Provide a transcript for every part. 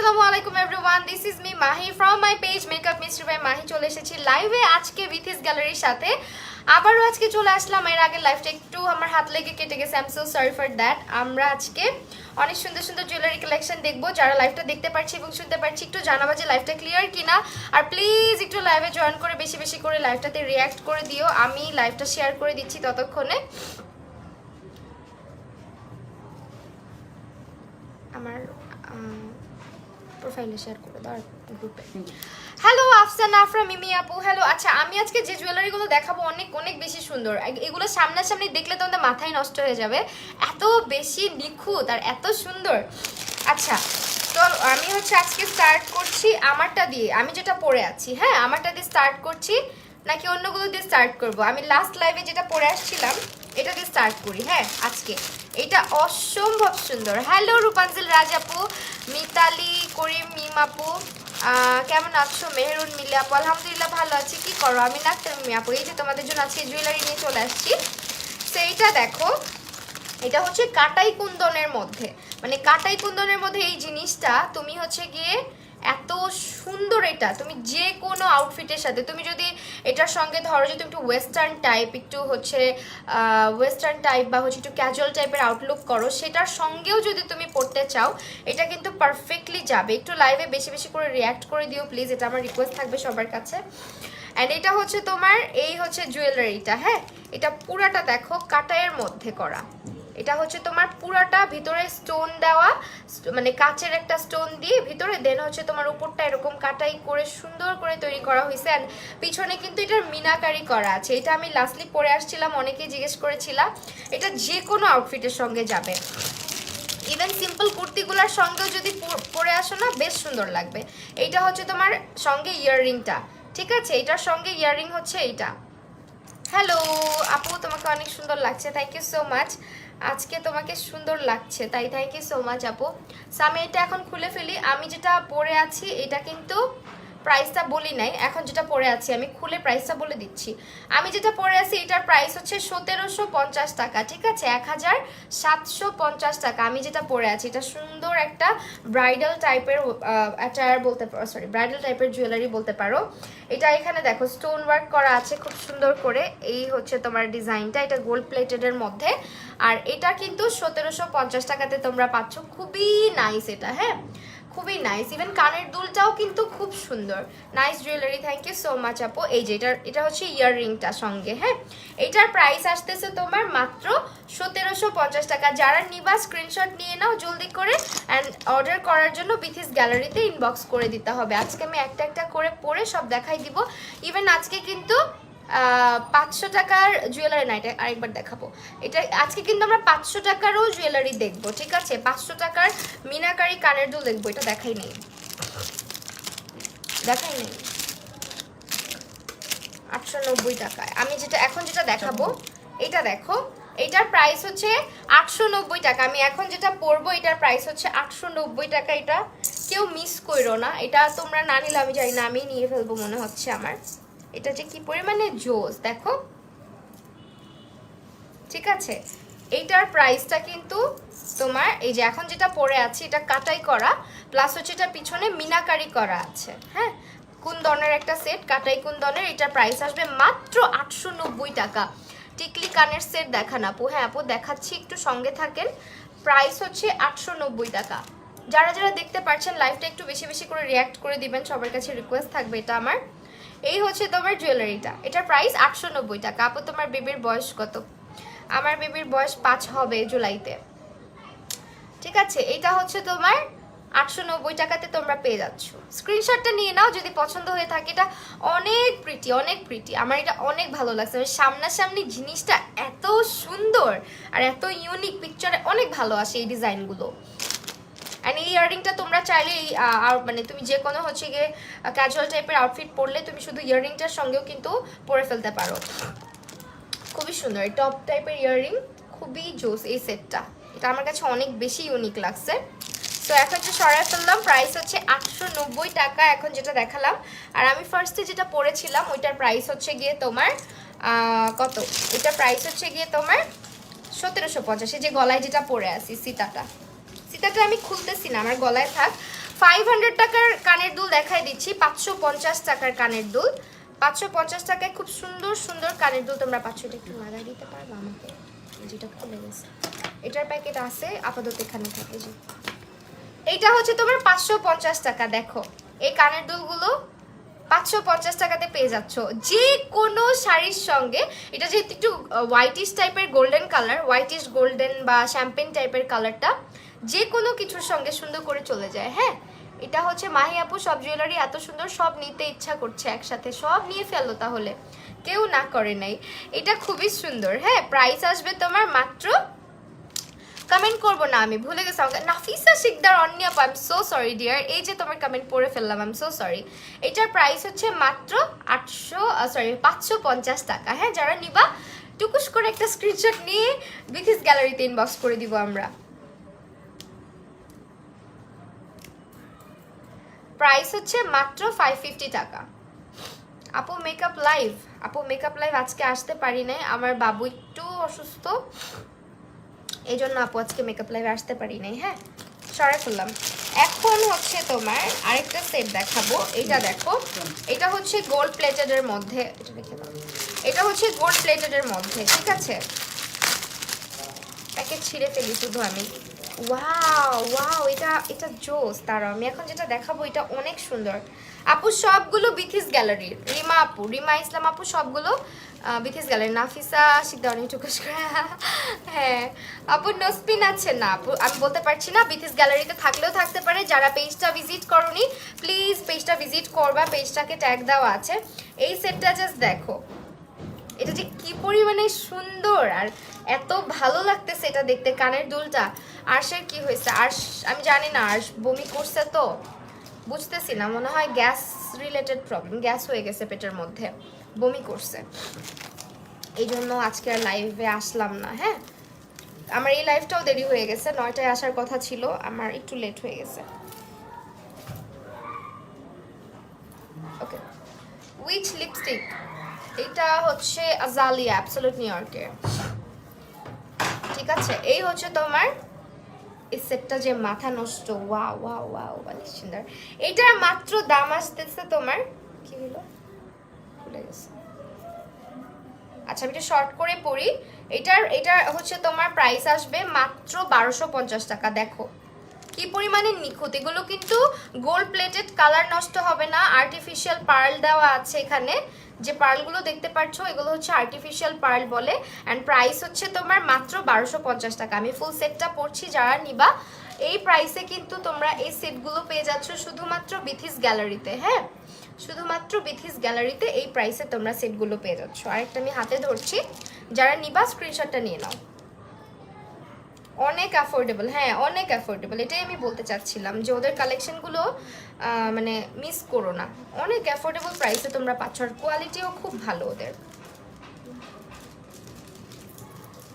Assalamualaikum everyone, this is me Mahi from my page Makeup Mystery by Mahi চলে এসেছি লাইভে আজকে উইথিস গ্যালারির সাথে। আবারও আজকে চলে আসলাম। এর আগের লাইভটা একটু আমার হাত লেগে কেটে গেছে, I am so sorry for that. আমরা আজকে অনেক সুন্দর সুন্দর জুয়েলারি কালেকশন দেখবো। যারা লাইভটা দেখতে পাচ্ছি এবং শুনতে পাচ্ছি একটু জানাবা যে লাইভটা ক্লিয়ার কিনা, আর প্লিজ একটু লাইভে জয়েন করে বেশি বেশি করে লাইভটাতে রিঅ্যাক্ট করে দিও। আমি লাইভটা শেয়ার করে দিচ্ছি ততক্ষণে। আমার প্রোফাইলে শেয়ার করে দাও গ্রুপে। হ্যালো আফসানা আফরা মিমি আপু, হ্যালো। আচ্ছা, আমি আজকে যে জুয়েলারিগুলো দেখাবো অনেক অনেক বেশি সুন্দর। এগুলো সামনাসামনি দেখলে তোমাদের মাথায় নষ্ট হয়ে যাবে, এত বেশি নিখুঁত আর এত সুন্দর। আচ্ছা, তো আমি আজকে স্টার্ট করছি আমারটা দিয়ে, আমি যেটা পরে আছি। হ্যাঁ, আমারটা দিয়ে স্টার্ট করছি নাকি অন্যগুলো দিয়ে স্টার্ট করব? আমি লাস্ট লাইভে যেটা পরে আসছিলাম এটা দিয়ে স্টার্ট করি। হ্যাঁ, আজকে এটা অসম্ভব সুন্দর। হ্যালো রূপাঞ্জল রাজ আপু, মিতালি করিম মিম আপু, কেমন আছো? মেহরুন মিলি আপু, আলহামদুলিল্লাহ ভালো আছি। কি করো? আমি নাক্তার মিমি আপু, এই যে তোমাদের জন্য আজকে জুয়েলারি নিয়ে চলে আসছি। সেইটা দেখো, এটা হচ্ছে কাটাই কুন্দনের মধ্যে, মানে কাটাই কুন্দনের মধ্যে এই জিনিসটা তুমি গিয়ে এত সুন্দর। এটা তুমি যে কোনো আউটফিটের সাথে, তুমি যদি এটার সঙ্গে ধরো যে তুমি একটু ওয়েস্টার্ন টাইপ, একটু ওয়েস্টার্ন টাইপ বা একটু ক্যাজুয়াল টাইপের আউটলুক করো, সেটার সঙ্গেও যদি তুমি পড়তে চাও এটা কিন্তু পারফেক্টলি যাবে। একটু লাইভে বেশি বেশি করে রিঅ্যাক্ট করে দিও প্লিজ, এটা আমার রিকোয়েস্ট থাকবে সবার কাছে। অ্যান্ড এটা তোমার এই জুয়েলারিটা। হ্যাঁ, এটা পুরাটা দেখো কাটাইয়ের মধ্যে করা। এটা তোমার পুরাটা ভিতরে স্টোন দেওয়া, মানে কাচের একটা স্টোন দিয়ে ভিতরে, দেন তোমার উপরটা এরকম কাটাই করে সুন্দর করে তৈরি করা হয়েছে। অ্যান্ড পিছনে কিন্তু এটার মিনাকারি করা আছে। এটা আমি লাস্টলি পরে আসছিলাম, অনেকেই জিজ্ঞেস করেছিলাম। এটা যে কোনো আউটফিটের সঙ্গে যাবে, ইভেন সিম্পল কুর্তিগুলোর সঙ্গেও যদি পরে আসো না, বেশ সুন্দর লাগবে। এইটা তোমার সঙ্গে ইয়াররিংটা, ঠিক আছে? এটার সঙ্গে ইয়াররিং এইটা। হ্যালো আপু, তোমাকে অনেক সুন্দর লাগছে, থ্যাংক ইউ সো মাচ। আজকে তোমাকে সুন্দর লাগছে, তাই থ্যাংক ইউ সো মাচ আপু। সো আমি এটা এখন খুলে ফেলি। আমি যেটা পরে আছি এটা কিন্তু প্রাইসটা বলি নাই, এখন যেটা পরে আছি আমি খুলে প্রাইসটা বলে দিচ্ছি। আমি যেটা পরে আছি এটার প্রাইস 1750 টাকা, ঠিক আছে? 1750 টাকা আমি যেটা পরে আছি। এটা সুন্দর একটা ব্রাইডাল টাইপের অ্যাটায়ার বলতে পারো, সরি ব্রাইডাল টাইপের জুয়েলারি বলতে পারো। এটা এখানে দেখো স্টোন ওয়ার্ক করা আছে খুব সুন্দর করে। এই তোমার ডিজাইনটা, এটা গোল্ড প্লেটেডের মধ্যে। আর এটা কিন্তু 1750 টাকাতে তোমরা পাচ্ছ, খুবই নাইস এটা। হ্যাঁ, খুবই নাইস। ইভেন কানের দুলটাও কিন্তু খুব সুন্দর, nice jewellery, thank you so much আপু। এই যে এটা ইয়াররিংটা সঙ্গে। হ্যাঁ, এটার প্রাইস আসতেছে তোমার মাত্র 1750 টাকা। যারা নিবা স্ক্রিনশট নিয়ে নাও জলদি করে, অ্যান্ড অর্ডার করার জন্য বিথিস গ্যালারিতে ইনবক্স করে দিতে হবে। আজকে আমি একটা একটা করে পরে সব দেখাই দিব। ইভেন আজকে কিন্তু 500 টাকার জুয়েলারি না, এটা আরেকবার দেখাবো। এটা আজকে কিন্তু আমরা 500 টাকারও জুয়েলারি দেখবো, ঠিক আছে? 500 টাকার মিনাকারি কানের দুল দেখবো। এটা দেখাই নেই 890 টাকায়। আমি এখন যেটা দেখাবো এটা দেখো, এটার প্রাইস 890 টাকা। আমি এখন যেটা পরবো এটার প্রাইস 890 টাকা। এটা কেউ মিস করো না, এটা তোমরা না নিলে আমি জানি না, আমি নিয়ে ফেলবো মনে হচ্ছে আমার। এটা যে কি পরিমাণে জোস দেখো, ঠিক আছে? এইটার প্রাইসটা কিন্তু তোমার এই যে এখন যেটা পরে আছি এটা কাটাই করা, প্লাস এটা পিছনে মিনাকারি করা আছে। হ্যাঁ, কুন্দনের একটা সেট, কাটাই কুন্দনের। এটার প্রাইস আসবে মাত্র 890 টাকা। টিকলি কানের সেট দেখান আপু। হ্যাঁ আপু দেখাচ্ছি, একটু সঙ্গে থাকেন। প্রাইস 890 টাকা। যারা যারা দেখতে পাচ্ছেন লাইভটা একটু বেশি বেশি করে রিঅ্যাক্ট করে দিবেন, সবার কাছে রিকোয়েস্ট থাকবে। এটা আমার এই তোমার জুয়েলারিটা, এটার প্রাইস 890 টাকা। আপু তোমার বেবির বয়স কত? আমার বেবির বয়স 5 হবে জুলাইতে, ঠিক আছে? এটা তোমার 890 টাকাতে তোমরা পেয়ে যাচ্ছ। স্ক্রিনশটটা নিয়ে নাও যদি পছন্দ হয়ে থাকে। এটা অনেক প্রিটি, অনেক প্রিটি। আমার এটা অনেক ভালো লাগছে। সামনাসামনি জিনিসটা এত সুন্দর আর এত ইউনিক, পিকচারে অনেক ভালো আসে এই ডিজাইনগুলো। অ্যান্ড এই ইয়াররিংটা তোমরা চাইলে মানে তুমি যে কোনো গিয়ে ক্যাজুয়াল টাইপের আউটফিট পরলে তুমি শুধু ইয়াররিংটার সঙ্গেও কিন্তু পরে ফেলতে পারো। খুবই সুন্দর টপ টাইপের ইয়াররিং, খুবই জোস এই সেটটা। এটা আমার কাছে অনেক বেশি ইউনিক লাগছে। সো এখন যে সরাই ফেললাম, প্রাইস 890 টাকা এখন যেটা দেখালাম। আর আমি ফার্স্টে যেটা পরেছিলাম ওইটার প্রাইস গিয়ে তোমার কত? এটার প্রাইস গিয়ে তোমার 1750। যে গলায় যেটা পরে আছি সীতাটা আমি খুলতেছি না, আমার গলায় থাক। 500 টাকার কানের দুল দেখাই দিচ্ছি, 550 টাকার কানের দুল, 550 টাকায় খুব সুন্দর সুন্দর কানের দুল তোমরা পাচ্ছ। এটা একটু লাগাই দিতে পারবো আমাকে, যেটা খুলে গেছে। এটার প্যাকেট আছে আপাতত এখানে থাকে। যে এইটা হচ্ছে তোমার 550 টাকা। দেখো এই কানের দুলগুলো 550 টাকাতে পেয়ে যাচ্ছ যে কোনো শাড়ির সঙ্গে। এটা যেহেতু একটু হোয়াইটিশ টাইপের গোল্ডেন কালার, হোয়াইটিশ গোল্ডেন বা শ্যাম্পেন টাইপের কালারটা যে কোনো কিছুর সঙ্গে সুন্দর করে চলে যায়। হ্যাঁ, এটা হচ্ছে মাহি আপু সব জুয়েলারি এত সুন্দর, সব নিতে ইচ্ছা করছে একসাথে, সব নিয়ে ফেলো তাহলে, কেউ না করে নাই। এটা খুবই সুন্দর। হ্যাঁ, প্রাইস আসবে তোমার মাত্র, কমেন্ট করবো না আমি ভুলে গেছি আমাকে, নাফিসা শিকদার অন্য আপু, I am so sorry dear, এই যে তোমার কমেন্ট পড়ে ফেললাম, আই এম সো সরি। এটার প্রাইস হচ্ছে মাত্র 550 টাকা। হ্যাঁ, যারা নিবা টুকুস করে একটা স্ক্রিনশট নিয়ে বিথিস গ্যালারিতে ইনবক্স করে দিব আমরা। প্রাইস হচ্ছে মাত্র 550 টাকা। আপু মেকআপ লাইভ, আপু মেকআপ লাইভ আজকে আসতে পারি নাই, আমার বাবু একটু অসুস্থ, এই জন্য আপু আজকে মেকআপ লাইভে আসতে পারি নাই। হ্যাঁ, সরাই ফেললাম। এখন হচ্ছে তোমার আরেকটা সেট দেখাবো। এইটা দেখো, এটা হচ্ছে গোল্ড প্লেটেডের মধ্যে, এটা দেখে দাও, এটা হচ্ছে গোল্ড প্লেটেডের মধ্যে, ঠিক আছে? প্যাকেট ছিঁড়ে ফেলি শুধু আমি। ওয়াও ওয়াও, এটা জোস। তারা আমি এখন যেটা দেখাবো এটা অনেক সুন্দর। আপু সবগুলো বিথিস গ্যালারির, রিমা আপু, রিমা ইসলাম আপু সবগুলো বিথিস গ্যালারি। নাফিসা শিকদার অনেক টুকুস করে, হ্যাঁ আপু নোসপিন আছে না আপু, আমি বলতে পারছি না, বিথিস গ্যালারিতে থাকলেও থাকতে পারে। যারা পেজটা ভিজিট করনি প্লিজ পেজটা ভিজিট করবা, পেজটাকে ট্যাগ দেওয়া আছে। এই সেটটা জাস্ট দেখো, এটা যে কি পরিমাণে সুন্দর আর এত ভালো লাগতেছে এটা দেখতে। কানের দুলটা আরশের কি হয়েছে, আরশ আমি জানি না, আরশ বমি করছে তো বুঝতেছি না, মনে হয় গ্যাস রিলেটেড প্রবলেম, গ্যাস হয়ে গেছে পেটের মধ্যে, বমি করছে, এই জন্য আজকে আর লাইভে আসলাম না। হ্যাঁ, আমার এই লাইভটাও দেরি হয়ে গেছে, 9টায় আসার কথা ছিল, আমার একটু লেট হয়ে গেছে। ওকে, উইচ লিপস্টিক, এটা হচ্ছে আজালিয়া অ্যাবসলিউট নিউ ইয়র্কের, ঠিক আছে? এই হচ্ছে তোমার এই সেটটা, যে মাথা নষ্ট, ওয়াও ওয়াও ওয়াও মানে সুন্দর। এইটার মাত্র দাম আসতেছে তোমার, কি হলো ভুলে গেছে, আচ্ছা আমি একটু শর্ট করে পড়ি। এটা হচ্ছে তোমার প্রাইস আসবে মাত্র 1250 টাকা। দেখো কি পরিমাণে নিখুঁত, এগুলো কিন্তু গোল্ড প্লেটেড, কালার নষ্ট হবে না, আর্টিফিশিয়াল পার্ল দেওয়া আছে এখানে। যে পার্লগুলো দেখতে পাচ্ছ এগুলো হচ্ছে আর্টিফিশিয়াল পার্ল বলে, অ্যান্ড প্রাইস হচ্ছে তোমার মাত্র 1250 টাকা। আমি ফুল সেটটা পড়ছি, যারা নিবা এই প্রাইসে কিন্তু তোমরা এই সেটগুলো পেয়ে যাচ্ছ শুধুমাত্র বিথিস গ্যালারিতে। হ্যাঁ, শুধুমাত্র বিথিস গ্যালারিতে এই প্রাইসে তোমরা সেটগুলো পেয়ে যাচ্ছ। আরেকটা আমি হাতে ধরছি, যারা নিবা স্ক্রিনশটটা নিয়ে নাও। অনেক অ্যাফোর্ডেবল, হ্যাঁ অনেক অ্যাফোর্ডেবল, এটাই আমি বলতে চাচ্ছিলাম যে ওদের কালেকশনগুলো মানে মিস করো না, অনেক অ্যাফোর্ডেবল প্রাইসে তোমরা পাচ্ছ, আর কোয়ালিটিও খুব ভালো ওদের,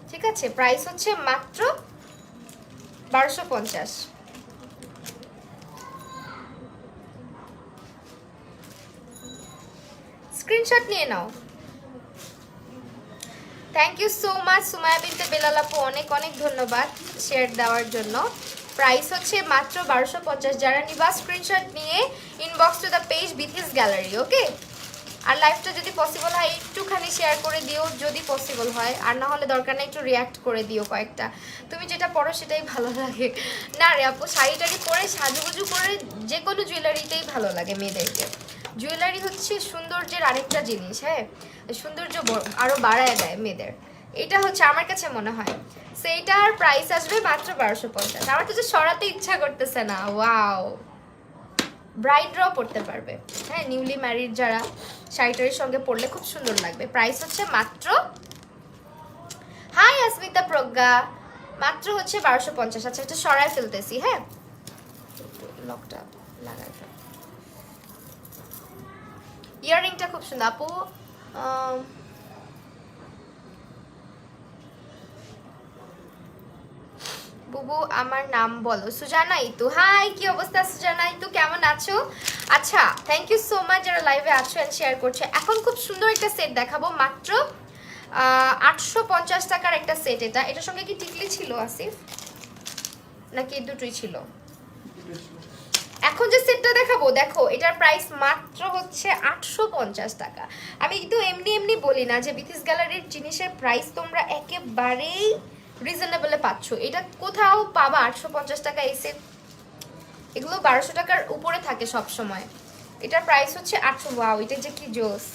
ঠিক আছে? প্রাইস হচ্ছে মাত্র 1250। স্ক্রিনশট নিয়ে নাও। Thank you so much Sumaiya Binte Belal আপু, অনেক অনেক ধন্যবাদ শেয়ার দেওয়ার জন্য। প্রাইস হচ্ছে মাত্র 1250। যারা নিবা স্ক্রিনশট নিয়ে inbox to the page Bithi's gallery, okay? আর লাইভটা যদি পসিবল হয় একটুখানি শেয়ার করে দিও, যদি পসিবল হয়, আর না হলে দরকার নেই একটু রিয়াক্ট করে দিও কয়েকটা। তুমি যেটা পরো সেটাই ভালো লাগে না রে আপু, শাড়ি টাড়ি পরে সাজুগুজু করে যে কোনো জুয়েলারিতেই ভালো লাগে মেয়েদেরকে। জুয়েলারি হচ্ছে সৌন্দর্যের আরেকটা জিনিস, হ্যাঁ সৌন্দর্য আরও বাড়ায় দেয় মেয়েদের, এটা হচ্ছে আমার কাছে মনে হয়। সেইটার প্রাইস আসবে মাত্র 1250। আমার তো যে সরাতে ইচ্ছা করতেছে না। ওয়াও, ব্রাইডরাও পড়তে পারবে, হ্যাঁ নিউলি ম্যারিড যারা শাড়িটারির সঙ্গে পরলে খুব সুন্দর লাগবে। প্রাইস হচ্ছে মাত্র, হাই আসমিতা প্রজ্ঞা, মাত্র হচ্ছে 1250। আচ্ছা এটা সরাই ফেলতেছি, হ্যাঁ লকটা লাগাই। ইয়াররিংটা খুব সুন্দর আপু, বুবু আমার নাম বলো। সুজানা ইতু, হাই কি অবস্থা সুজানা ইতু, কেমন আছো? আচ্ছা থ্যাংক ইউ সো মাচ যারা লাইভে আছো এন্ড শেয়ার করছে। এখন খুব সুন্দর একটা সেট দেখাবো, মাত্র 850 টাকার একটা সেট। এটার সঙ্গে কি টিকলি ছিল আসিফ, নাকি দুটোই ছিল? এখন যে সেটটা দেখাবো দেখো, এটার প্রাইস মাত্র হচ্ছে 850 টাকা। আমি কিন্তু এমনি এমনি বলি না যে বিথিস গ্যালারির জিনিসের প্রাইস তোমরা একেবারেই রিজনেবলে পাচ্ছ। এটা কোথাও পাবা 850 টাকা এই সেট, এগুলো 1200 টাকার উপরে থাকে সব সময়। এটার প্রাইস হচ্ছে 800। ওয়াও, এটা যে কি জোস।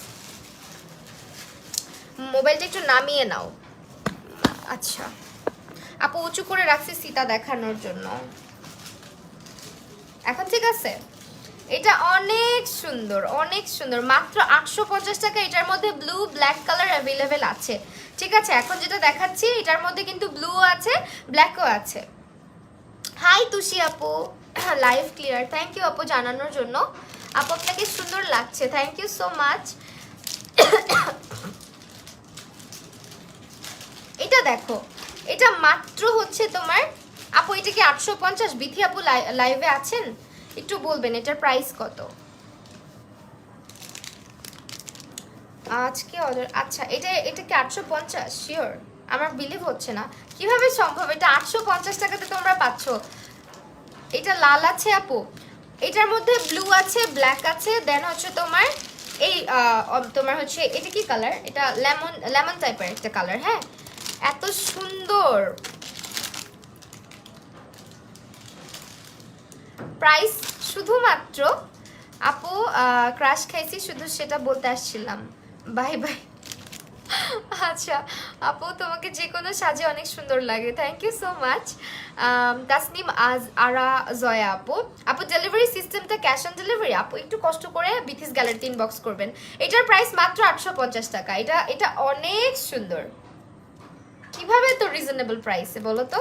মোবাইলটা একটু নামিয়ে নাও। আচ্ছা আপু উঁচু করে রাখছি সীতা দেখানোর জন্য। এখন ঠিক আছে? এটা অনেক সুন্দর, অনেক সুন্দর, মাত্র 850 টাকা। এটার মধ্যে ব্লু ব্ল্যাক কালার অ্যাভেলেবেল আছে। ঠিক আছে, এখন যেটা দেখাচ্ছি এটার মধ্যে কিন্তু ব্লু আছে, ব্ল্যাকও আছে। হাই তুষি আপু, লাইভ ক্লিয়ার, থ্যাংক ইউ আপু জানানোর জন্য। আপু আপনাকে সুন্দর লাগছে, থ্যাংক ইউ সো মাচ। এটা দেখো, এটা মাত্র হচ্ছে তোমার আপু, এটা কি 850? বিথি আপু লাইভে আছেন, একটু বলবেন এটার প্রাইস কত আজকে অর্ডার। আচ্ছা এটা এটা কি 850? শিওর? আমার বিলিভ হচ্ছে না, কিভাবে সম্ভব? এটা 850 টাকাতে তোমরা পাচ্ছ। এটা লাল আছে আপু, এটার মধ্যে ব্লু আছে, ব্ল্যাক আছে, দেন হচ্ছে তোমার এই তোমার হচ্ছে এটা কি কালার? এটা লেমন লেমন টাইপের একটা কালার। হ্যাঁ, এত সুন্দর। প্রাইস শুধুমাত্র আপু ক্রাশ খাইছি শুধু সেটা বলতে আসছিলাম। Bye bye. আচ্ছা আপু তোমাকে যে কোনো সাজে অনেক সুন্দর লাগে, thank you so much. Tasnim Ara Joya আপু, আপু ডেলিভারি সিস্টেমটা ক্যাশ অন ডেলিভারি? আপু একটু কষ্ট করে বিথিস গ্যালারিতে ইনবক্স করবেন। এটার প্রাইস মাত্র 850 টাকা। এটা এটা অনেক সুন্দর, কিভাবে তো রিজনেবল প্রাইসে বলো তো?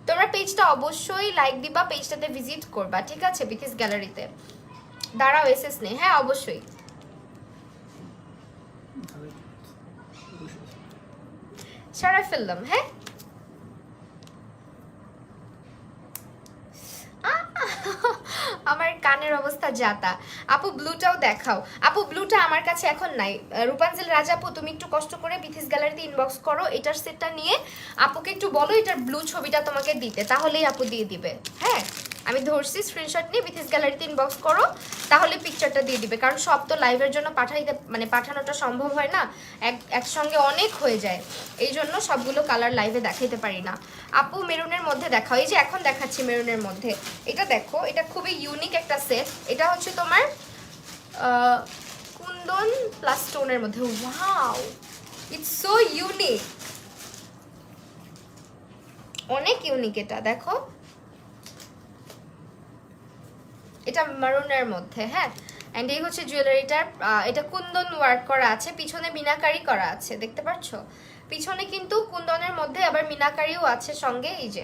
তোমরা পেজটা অবশ্যই লাইক দিবা, পেজটাতে ভিজিট করবা, ঠিক আছে? বিথিস গ্যালারিতে দাঁড়াও, এসএস নেই। হ্যাঁ অবশ্যই সারা ফেললাম। হ্যাঁ আমার কানের অবস্থা যাতা। আপু ব্লুটাও দেখাও। আপু ব্লুটা আমার কাছে এখন নাই। রূপাঞ্জল রাজা আপু তুমি একটু কষ্ট করে বিথিস গ্যালারিতে ইনবক্স করো, এটার সেটটা নিয়ে আপুকে একটু বলো এটার ব্লু ছবিটা তোমাকে দিতে, তাহলেই আপু দিয়ে দিবে। হ্যাঁ আমি ধরছি, স্ক্রিনশট নিয়ে বিথিস গ্যালারিতে ইনবক্স করো, তাহলে পিকচারটা দিয়ে দিবে। কারণ সব তো লাইভের জন্য পাঠাইতে মানে পাঠানোটা সম্ভব হয় না, একসঙ্গে অনেক হয়ে যায়, এই জন্য সবগুলো কালার লাইভে দেখাইতে পারি না। আপু মেরুনের মধ্যে দেখাও। এই যে এখন দেখাচ্ছি মেরুনের মধ্যে। এটা দেখো, এটা খুবই ইউনিক একটা সেট। এটা হচ্ছে তোমার কুন্দন প্লাস স্টোনের মধ্যে। ওয়াও, ইটস সো ইউনিক, অনেক ইউনিক। এটা দেখো, এটা মারুনের মধ্যে। হ্যাঁ, অ্যান্ড এই হচ্ছে জুয়েলারিটার, এটা কুন্দন ওয়ার্ক করা আছে, পিছনে মিনাকারি করা আছে, দেখতে পাচ্ছ? পিছনে কিন্তু কুন্দনের মধ্যে আবার মিনাকারিও আছে সঙ্গে, এই যে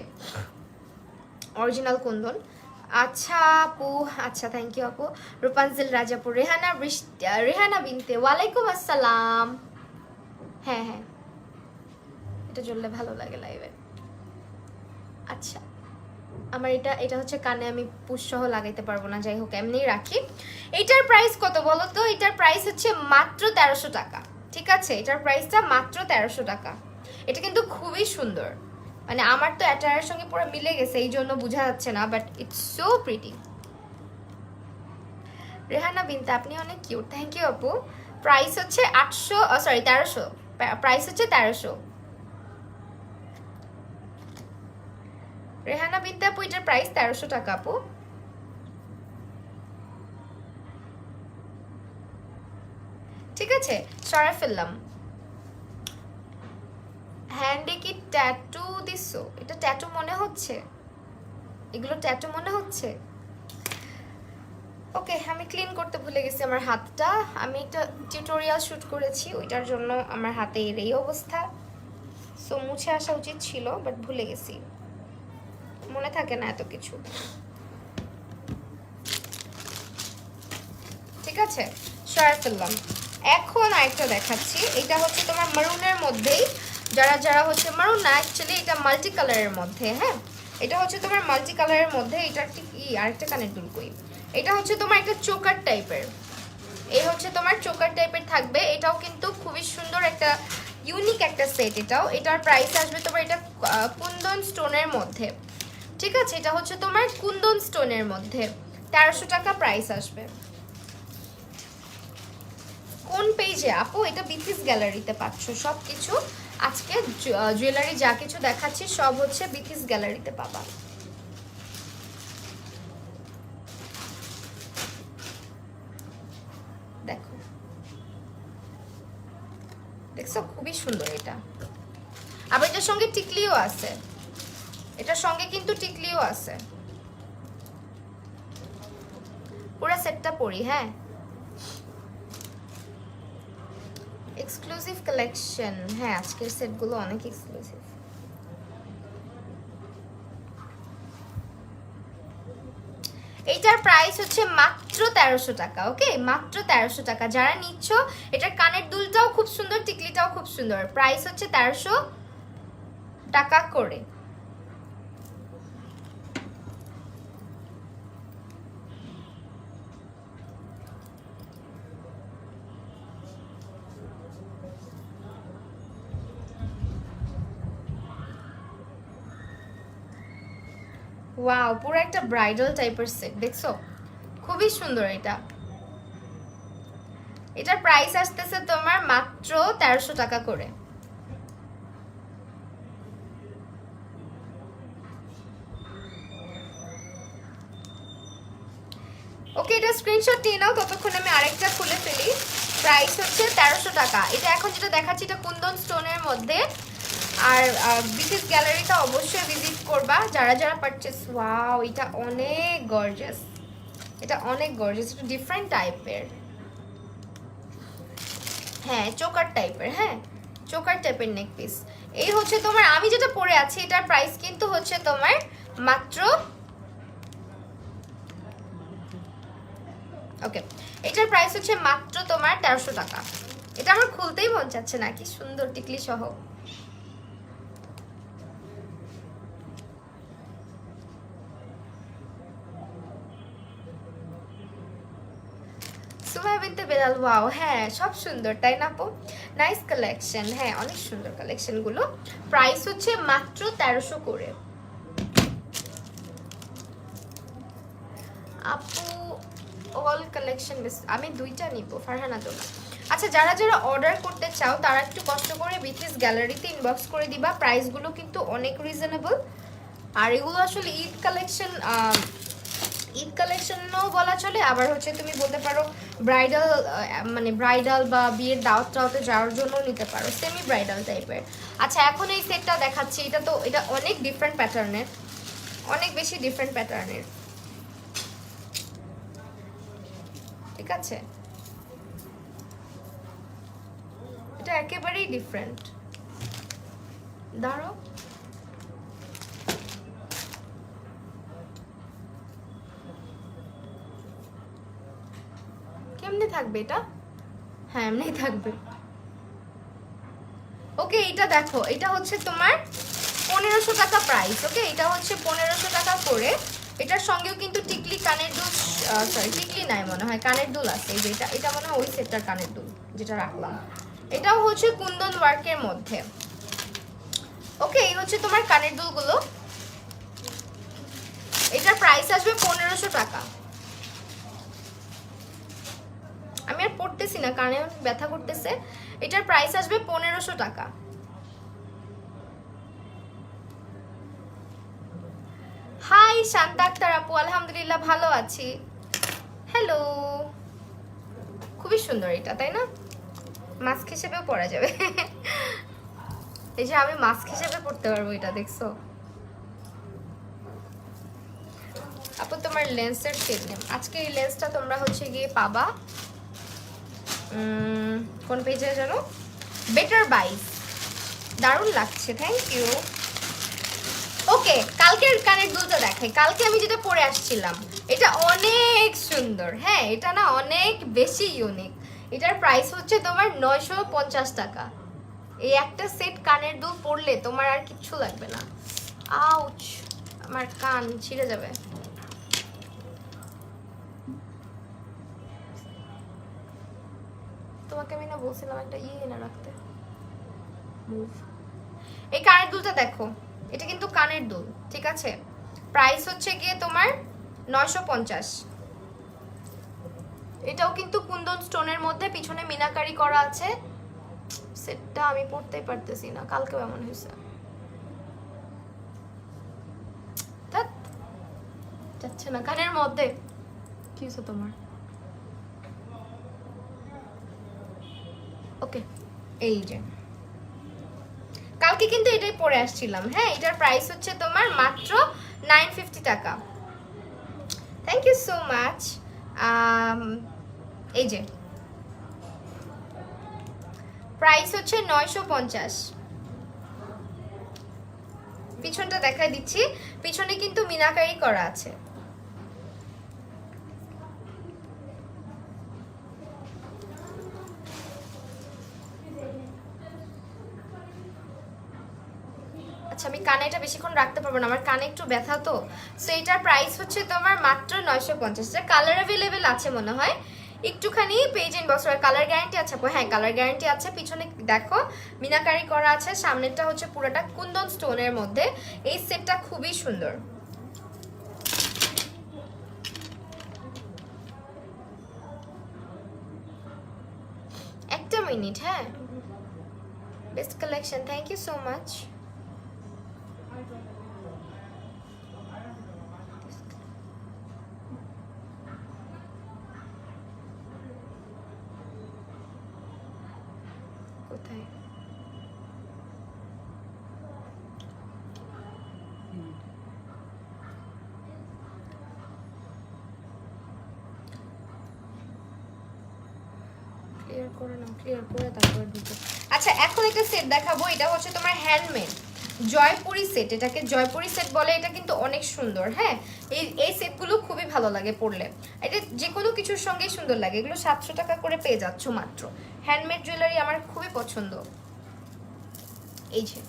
অরিজিনাল কুন্দন। আচ্ছা আপু, আচ্ছা থ্যাংক ইউ আপু। রূপাঞ্জল রাজাপুর, রেহানা বিনতে, ওয়ালাইকুম আসসালাম। হ্যাঁ হ্যাঁ, এটা জ্বললে ভালো লাগে লাইভে। আচ্ছা আমার এটা এটা হচ্ছে কানে আমি পুষসহ লাগাইতে পারবো না, যাই হোক এমনিই রাখি। এটার প্রাইস কত বলো তো? এটার প্রাইস হচ্ছে মাত্র 1300 টাকা। ঠিক আছে, এটার প্রাইসটা মাত্র 1300 টাকা। এটা কিন্তু খুবই সুন্দর, মানে আমার তো অ্যাটায়ারের সঙ্গে পুরো মিলে গেছে, এই জন্য বোঝা যাচ্ছে না, but it's so pretty. Rehana বিনতে আপনি অনেক কিউট, থ্যাংক ইউ আপু। প্রাইস হচ্ছে 1300, প্রাইস হচ্ছে 1300। রেহানা বিনতে আপু এটার প্রাইস 1300 টাকা আপু। ঠিক আছে, সরাই ফেললাম। হ্যান্ডে কি ট্যাটু দিছো? এটা ট্যাটু মনে হচ্ছে, এগুলো ট্যাটু মনে হচ্ছে। ওকে, আমি ক্লিন করতে ভুলে গেছি আমার হাতটা। আমি একটা টিউটোরিয়াল শুট করেছি, ওইটার জন্য আমার হাতে এর এই অবস্থা। সো মুছে আসা উচিত ছিল, বাট ভুলে গেছি, মনে থাকে না এত কিছু। ঠিক আছে, সরাই ফেললাম। এখন আরেকটা দেখাচ্ছি, এটা হচ্ছে তোমার মারুনের মধ্যেই, যারা যারা হচ্ছে মারুন না, অ্যাকচুয়ালি এটা মাল্টি কালারের মধ্যে। হ্যাঁ, এটা হচ্ছে তোমার মাল্টি কালারের মধ্যে। এটা ঠিক আরেকটা কানের দুল কই, এটা হচ্ছে তোমার একটা চোকার টাইপের, এই হচ্ছে তোমার চোকার টাইপের থাকবে। এটাও কিন্তু খুবই সুন্দর একটা ইউনিক একটা সেট। এটার প্রাইস আসবে তোমার, এটা কুন্দন স্টোনের মধ্যে। ঠিক আছে, এটা হচ্ছে তোমার কুন্দন স্টোনের মধ্যে, 1300 টাকা প্রাইস আসবে। কোন পেজে আপু? এটা বিথিস গ্যালারিতে পাচ্ছ সব কিছু। আজকে জুয়েলারি যা কিছু দেখাচ্ছি সব হচ্ছে বিথিস গ্যালারিতে পাবা। দেখো, দেখছো খুবই সুন্দর এটা। আবার এটার সঙ্গে টিকলিও আছে, এটার সঙ্গে কিন্তু টিকলিও আছে। পুরো সেটটা পরি। হ্যাঁ, এক্সক্লুসিভ কালেকশন। হ্যাঁ, আজকের সেটগুলো অনেক এক্সক্লুসিভ। এইটার প্রাইস হচ্ছে মাত্র 1300 টাকা। ওকে, মাত্র 1300 টাকা। যারা নিচ্ছ, এটার কানের দুলটাও খুব সুন্দর, টিকলিটাও খুব সুন্দর। প্রাইস হচ্ছে 1300 টাকা করে। ওয়াও, পুরো একটা ব্রাইডাল টাইপের সেট, দেখছো খুবই সুন্দর এটা। এটার প্রাইস আসতেছে তোমার মাত্র 1300 টাকা করে। ওকে, এটা স্ক্রিনশট নিয়ে নাও, ততক্ষণ আমি আরেকটা খুলে ফেলি। প্রাইস হচ্ছে 1300 টাকা। এটা এখন যেটা দেখাচ্ছি এটা কুন্দন স্টোনের মধ্যে। আর বিথিস গ্যালারিটা অবশ্যই ভিজিট করবা যারা যারা পারচেস। ওয়াও, এটা অনেক গর্জিয়াস, এটা অনেক গর্জিয়াস, এটা ডিফারেন্ট টাইপের। হ্যাঁ, চোকার টাইপের। হ্যাঁ, চোকার টাইপের নেক পিস। এই হচ্ছে তোমার, আমি যেটা পরে আছি এটার প্রাইস কিন্তু হচ্ছে তোমার মাত্র, ওকে, এটার প্রাইস হচ্ছে মাত্র তোমার 1300 টাকা। এটা আমার খুলতেই মন চাচ্ছে না, কি সুন্দর টিকলি সহ। সুমাইয়া বিনতে বেলাল, ওয়াও, হ্যাঁ সব সুন্দর তাই না আপু? Nice collection. হ্যাঁ, অনেক সুন্দর কালেকশনগুলো। প্রাইস হচ্ছে মাত্র 1300 করে। আপু অল কালেকশন বেশ, আমি দুইটা নিব, ফারহানা তোমরা। আচ্ছা, যারা যারা অর্ডার করতে চাও তারা একটু কষ্ট করে বিথিস গ্যালারিতে ইনবক্স করে দিবা। প্রাইসগুলো কিন্তু অনেক রিজনেবল। আর এগুলো আসলে ঈদ কালেকশন, ঈদ কালেকশনও বলা চলে, আবার হচ্ছে তুমি বলতে পারো ব্রাইডাল, মানে ব্রাইডাল বা বিয়ের দাওয়াত টাওয়াতে যাওয়ার জন্য নিতে পারো, সেমি ব্রাইডাল টাইপের। আচ্ছা, এখন এই সেটটা দেখাচ্ছি, এটা তো এটা অনেক ডিফারেন্ট প্যাটার্নের, অনেক বেশি ডিফারেন্ট প্যাটার্নের, ঠিক আছে? এটা একেবারেই ডিফারেন্ট। দাঁড়াও, কেমনে থাকবে এটা? হ্যাঁ, এমনি থাকবে। ওকে, এটা দেখো, এটা হচ্ছে তোমার 1500 টাকা প্রাইস। ওকে, এটা হচ্ছে 1500 টাকা করে। এটার সঙ্গেও কিন্তু টিকলি কানের দুল, সরি টিকলি নাই মনে হয়, কানের দুল আছে। এই যে এটা, এটা মনে হয় ওই সেটটার কানের দুল যেটা রাখলাম। এটাও হচ্ছে কুন্দন ওয়ার্কের মধ্যে। ওকে, এই হচ্ছে তোমার কানের দুলগুলো। এটার প্রাইস আসবে 1500 টাকা। আমি আর পড়তেছি না, কানে ব্যথা করতেছে। এটার প্রাইস আসবে 1500 টাকা। হাই শান্তা আক্তার আপু, আলহামদুলিল্লাহ ভালো আছি। হ্যালো, খুবই সুন্দর এটা, তাই না? মাস্ক হিসেবেও পরা যাবে। এই যে আমি মাস্ক হিসেবে পড়তে পারবো এটা, দেখছো আপু? তোমার লেন্সের শেড নেম, আজকে এই লেন্সটা তোমরা হচ্ছে গিয়ে পাবা কোন পেজে জানো? বেটার বাইস। দারুণ লাগছে, থ্যাংক ইউ। ওকে, কালকের কানের দুলটা দেখাই। কালকে আমি যেটা পরে আসছিলাম এটা অনেক সুন্দর। হ্যাঁ, এটা না অনেক বেশি ইউনিক। এটার প্রাইস হচ্ছে তোমার 950 টাকা। এই একটা সেট কানের দুল পরলে তোমার আর কিচ্ছু লাগবে না। আউচ, আমার কান ছিঁড়ে যাবে। তোমাকে আমি না বলছিলাম একটা এনে রাখতে। মুভ। এই কানের দুলটা দেখো, এটা কিন্তু কানের দুল, ঠিক আছে? প্রাইস হচ্ছে গিয়ে তোমার 950। এটাও কিন্তু কুন্দন স্টোনের মধ্যে, পিছনে মিনাকারি করা আছে। সেটটা আমি পড়তেই পারতেছি না, কালকেও এমন হয়েছে। যাচ্ছে না কানের মধ্যে। কি হয়েছে তোমার? ওকে, এই যে কালকে কিন্তু এটাই পরে আসছিলাম। হ্যাঁ, এটার প্রাইস হচ্ছে তোমার মাত্র 950 টাকা। Thank you so much. এই যে প্রাইস হচ্ছে 950। পিছনটা দেখাই দিচ্ছি, পিছনে কিন্তু মিনাকারি করা আছে। আচ্ছা, আমি কানে এটা বেশিক্ষণ রাখতে পারবো না, আমার কানে একটু ব্যথা তো। সো এটার প্রাইস হচ্ছে তোমার মাত্র 950। কালার অ্যাভেলেবেল আছে মনে হয়, একটুখানি পেজ ইনবক্স করে। কালার গ্যারান্টি আছে? হ্যাঁ, কালার গ্যারান্টি আছে। পিছনে দেখো মিনাকারি করা আছে, সামনেরটা হচ্ছে পুরোটা কুন্দন স্টোনের মধ্যে। এই সেটটা খুবই সুন্দর। একটা মিনিট। হ্যাঁ, best collection, thank you so much. কোথায়? ক্লিয়ার করে নাও, ক্লিয়ার করে তারপর দিতে। আচ্ছা, এখন একটা সেট দেখাবো। এটা হচ্ছে তোমার হ্যান্ডমেড জয়পুরি সেট, এটাকে জয়পুরি সেট বলে। এটা কিন্তু অনেক সুন্দর। হ্যাঁ, এই সেটগুলো খুবই ভালো লাগে পরলে, এটা যে কোনো কিছুর সঙ্গেই সুন্দর লাগে। এগুলো 700 টাকা করে পেয়ে যাচ্ছ মাত্র। হ্যান্ডমেড জুয়েলারি আমার খুবই পছন্দ। এই যে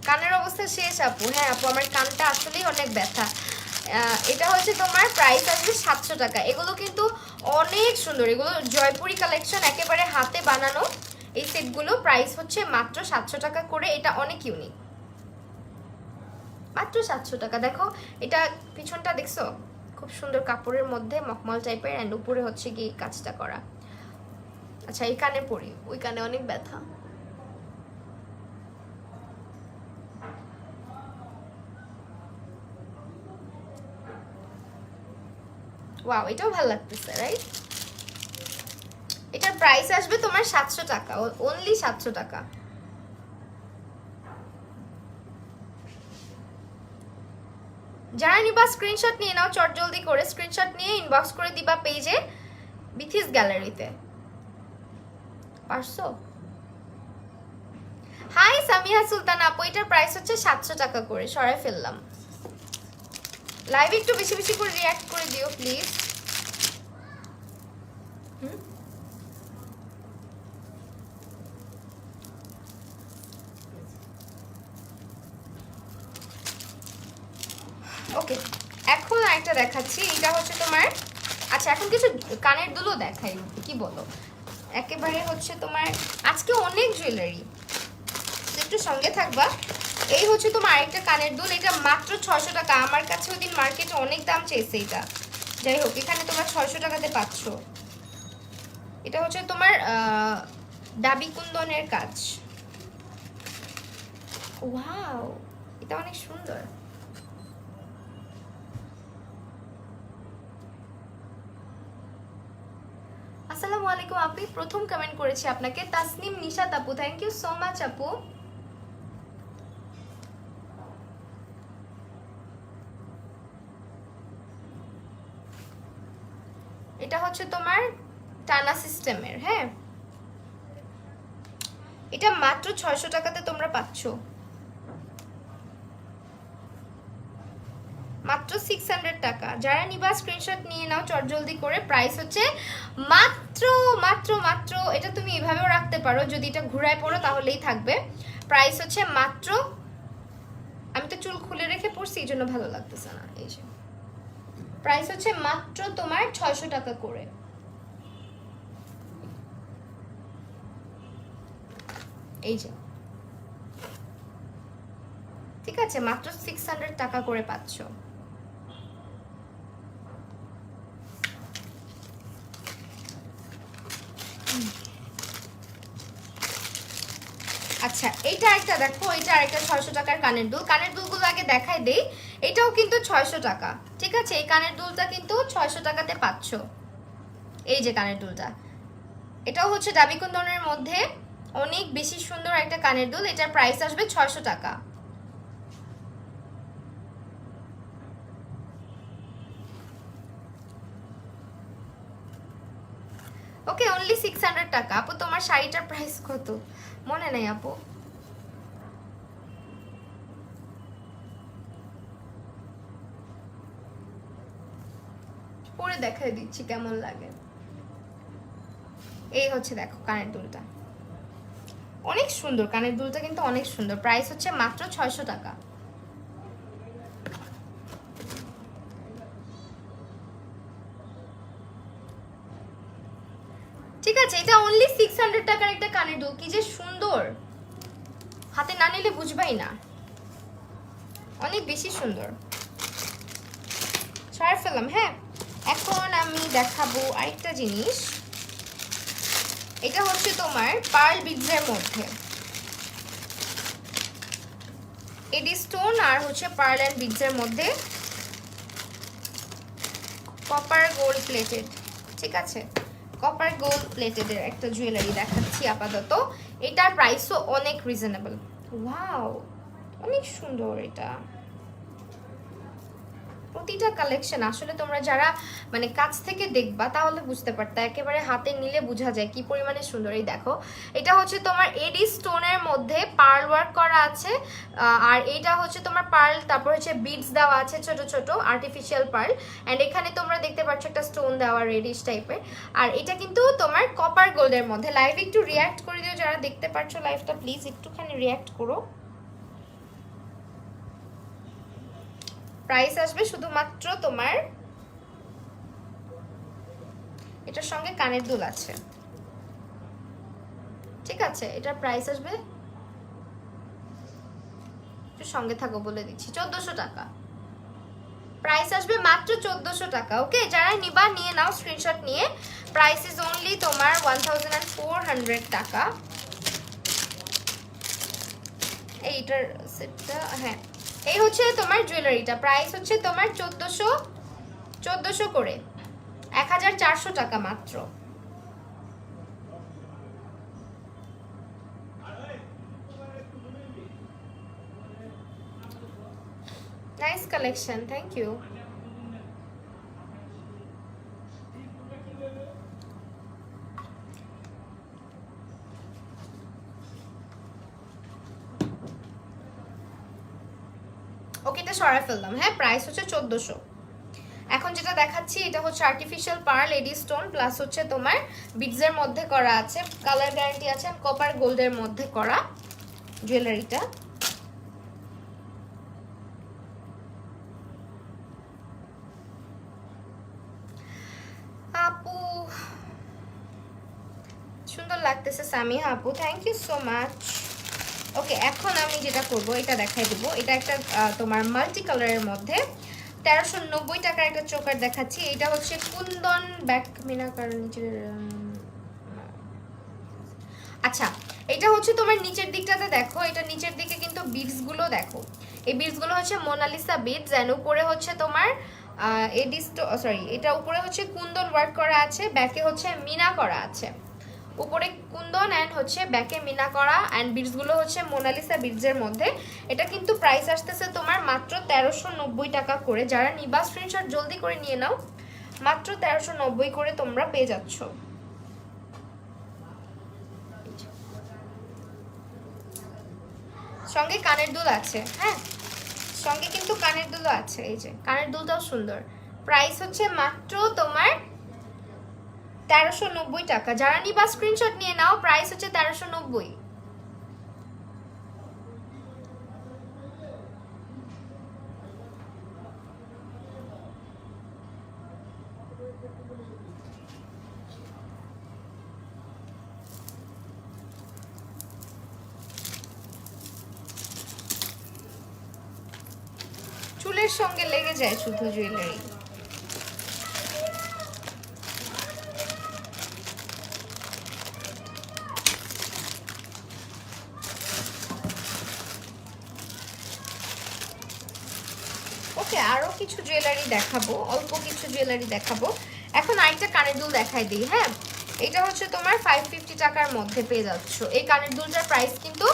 কানের অবস্থা শেষ আপু। হ্যাঁ আপু, আমার কানটা আসলেই অনেক ব্যথা। এটা হচ্ছে তোমার প্রাইস আসবে 700 টাকা। এগুলো কিন্তু অনেক সুন্দর, এগুলো জয়পুরি কালেকশন, একেবারে হাতে বানানো। এই সেটগুলো প্রাইস হচ্ছে মাত্র 700 টাকা করে। এটা অনেক ইউনিক, মাত্র 700 টাকা। দেখো এটা পিছনটা দেখছো, খুব সুন্দর কাপড়ের মধ্যে মখমল টাইপের, অ্যান্ড উপরে হচ্ছে কি কাজটা করা। আচ্ছা, এই কানে পরি, ওই কানে অনেক ব্যথা। ওয়াও, এটাও ভালো লাগতেছে, রাইট? এটার প্রাইস আসবে তোমার 700 টাকা, অনলি 700 টাকা। যারা নিবা স্ক্রিনশট নিয়ে নাও, চটজলদি করে স্ক্রিনশট নিয়ে ইনবক্স করে দিবা পেজে বিথিস গ্যালারিতে। পারছো? হাই সামিহা সুলতান আপু, এটার প্রাইস হচ্ছে 700 টাকা করে। সরাই ফেললাম। লাইভে একটু বেশি বেশি করে রিঅ্যাক্ট করে দিও প্লিজ। ওকে, এখন আরেকটা দেখাচ্ছি। এটা হচ্ছে তোমার, আচ্ছা এখন কিছু কানের দুলও দেখাই, কি বলো? একেবারে হচ্ছে তোমার আজকে অনেক জুয়েলারি, একটু সঙ্গে থাকবা। এই হচ্ছে তোমার আরেকটা কানের দুল, এটা মাত্র 600 টাকা। আমার কাছে ওই দিন মার্কেটে অনেক দাম চেয়েছে এটা, যাই হোক এখানে তোমরা 600 টাকাতে পাচ্ছ। এটা হচ্ছে তোমার ডাবি কুন্দনের কাজ। ওয়াও, এটা অনেক সুন্দর। আসসালামু আলাইকুম আপু, প্রথম কমেন্ট করেছি আপনাকে। তাসনিম নিশাত আপু, থ্যাংক ইউ সো মাচ আপু। এটা হচ্ছে তোমার টানা সিস্টেমের। হ্যাঁ, এটা মাত্র 600 টাকাতে তোমরা পাচ্ছ, মাত্র 600 টাকা। যারা নিবা স্ক্রিনশট নিয়ে নাও চটজলদি করে। প্রাইস হচ্ছে মাত্র মাত্র মাত্র, এটা তুমি এভাবেও রাখতে পারো, যদি এটা ঘুরায় পড়ো তাহলেই থাকবে। প্রাইস হচ্ছে মাত্র, আমি তো চুল খুলে রেখে পড়ছি এই জন্য ভালো লাগতেছে না। এই যে প্রাইস হচ্ছে মাত্র তোমার 600 টাকা করে। এই যে আছে, মাত্র 600 টাকা করে পাচ্ছ। আচ্ছা এইটা একটা দেখো, এটা আরেকটা 600 টাকার কানের দুল। কানের দুলগুলো আগে দেখাই দেই, এটাও কিন্তু 600 টাকা, ঠিক আছে? এই কানের দুলটা কিন্তু 600 টাকাতে পাচ্ছ। এই যে কানের দুলটা, এটাও হচ্ছে দাবি কুন্দনের মধ্যে অনেক বেশি সুন্দর একটা কানের দুল। এটার প্রাইস আসবে 600 টাকা। ওকে, অনলি 600 টাকা। আপু তোমার শাড়িটার প্রাইস কত মনে নাই আপু? পরে দেখাই দিচ্ছি কেমন লাগে। এই হচ্ছে দেখো কানের দুলটা, অনেক সুন্দর কানের দুলটা, কিন্তু অনেক সুন্দর। প্রাইস হচ্ছে মাত্র 600 টাকা। ঠিক আছে, এটা অনলি 600 টাকার একটা কানের দুল। কি যে সুন্দর, হাতে না নিলে বুঝবাই না, অনেক বেশি সুন্দর। ছাড় ফেলাম। হ্যাঁ, এখন আমি দেখাবো আরেকটা জিনিস। এটা হচ্ছে তোমার পার্ল বিডসের মধ্যে এডি স্টোন আর হচ্ছে পার্ল এন্ড বিডসের মধ্যে কপার গোল্ড প্লেটেড, ঠিক আছে? কপার গোল্ড প্লেটেডের একটা জুয়েলারি দেখাচ্ছি আপাতত। এটার প্রাইসও অনেক রিজনেবল। ওয়াও, অনেক সুন্দর এটা। প্রতিটা কালেকশন আসলে তোমরা যারা মানে কাছ থেকে দেখবা তাহলে বুঝতে পারতা, একেবারে হাতে নিলে বোঝা যায় কি পরিমাণে সুন্দর। এই দেখো, এটা হচ্ছে তোমার এডি স্টোনের মধ্যে পার্ল ওয়ার্ক করা আছে, আর এটা হচ্ছে তোমার পার্ল, তারপর হচ্ছে বিডস দেওয়া আছে ছোট ছোট আর্টিফিশিয়াল পার্ল, অ্যান্ড এখানে তোমরা দেখতে পাচ্ছ একটা স্টোন দেওয়া রেডিশ টাইপের। আর এটা কিন্তু তোমার কপার গোল্ডের মধ্যে। লাইভ একটু রিয়াক্ট করে দিও যারা দেখতে পাচ্ছ লাইভটা, প্লিজ একটুখানি রিয়াক্ট করো। প্রাইস আসবে শুধুমাত্র তোমার, এটার সঙ্গে কানের দুল আছে, ঠিক আছে? এটার প্রাইস আসবে, একটু সঙ্গে থাকো বলে দিচ্ছি, 1400 টাকা। প্রাইস আসবে মাত্র 1400 টাকা। ওকে, যারা নিবা নিয়ে নাও স্ক্রিনশট নিয়ে। প্রাইস ইজ অনলি তোমার 1400 টাকা। এইটার সেটটা, হ্যাঁ এই হচ্ছে তোমার জুয়েলারিটা। প্রাইস হচ্ছে তোমার 1400 করে, 1400 টাকা মাত্র। Nice collection, thank you. Okay, এটা সরাই ফেললাম। হ্যাঁ, প্রাইস হচ্ছে 1400। এখন যেটা দেখাচ্ছি এটা হচ্ছে artificial pearl AD stone plus হচ্ছে তোমার বিডসের মধ্যে করা আছে, কালার গ্যারান্টি আছে, কপার গোল্ডের মধ্যে করা জুয়েলারিটা। আপু সুন্দর লাগতেছে সামিয়া আপু, থ্যাংক ইউ সো মাচ। ওকে, এখন আমি যেটা করব এটা দেখাই দেবো। এটা একটা তোমার মাল্টি কালারের মধ্যে 1390 টাকার একটা চোকার দেখাচ্ছি। এটা হচ্ছে কুন্দন ব্যাক মিনাকার নিচের, আচ্ছা এটা হচ্ছে তোমার নিচের দিকটাতে দেখো, এটা নিচের দিকে কিন্তু বিডস গুলো দেখো, এই বিডস গুলো হচ্ছে মোনালিসা বিডস, এন্ড উপরে হচ্ছে তোমার এটা উপরে হচ্ছে কুন্দন ওয়ার্ক করা আছে, ব্যাকে হচ্ছে মিনা করা আছে। উপরে কুন্দন অ্যান্ড হচ্ছে ব্যাকে মিনা করা, অ্যান্ড বিডস গুলো হচ্ছে মোনালিসা বিডস এর মধ্যে। এটা কিন্তু প্রাইস আসতেছে তোমার মাত্র 1390 টাকা করে। যারা নিবা স্ক্রিনশট জলদি করে নিয়ে নাও, মাত্র 1390 করে তোমরা পেয়ে যাচ্ছ। সঙ্গে কানের দুল আছে, হ্যাঁ সঙ্গে কিন্তু কানের দুলও আছে। এই যে কানের দুলটাও সুন্দর। প্রাইস হচ্ছে মাত্র তোমার 1390 টাকা। যারা নিবা স্ক্রিনশট নিয়ে নাও, প্রাইস হচ্ছে 1390। স্কিনের সঙ্গে লেগে যায় শুধু জুয়েলারি। ওকে, আরো কিছু জুয়েলারি দেখাবো, অল্প কিছু জুয়েলারি দেখাবো। এখন আরেকটা কানের দুল দেখাই দিই। হ্যাঁ, এটা হচ্ছে তোমার 550 টাকার মধ্যে পেয়ে যাচ্ছ। এই কানের দুলটার প্রাইস কিন্তু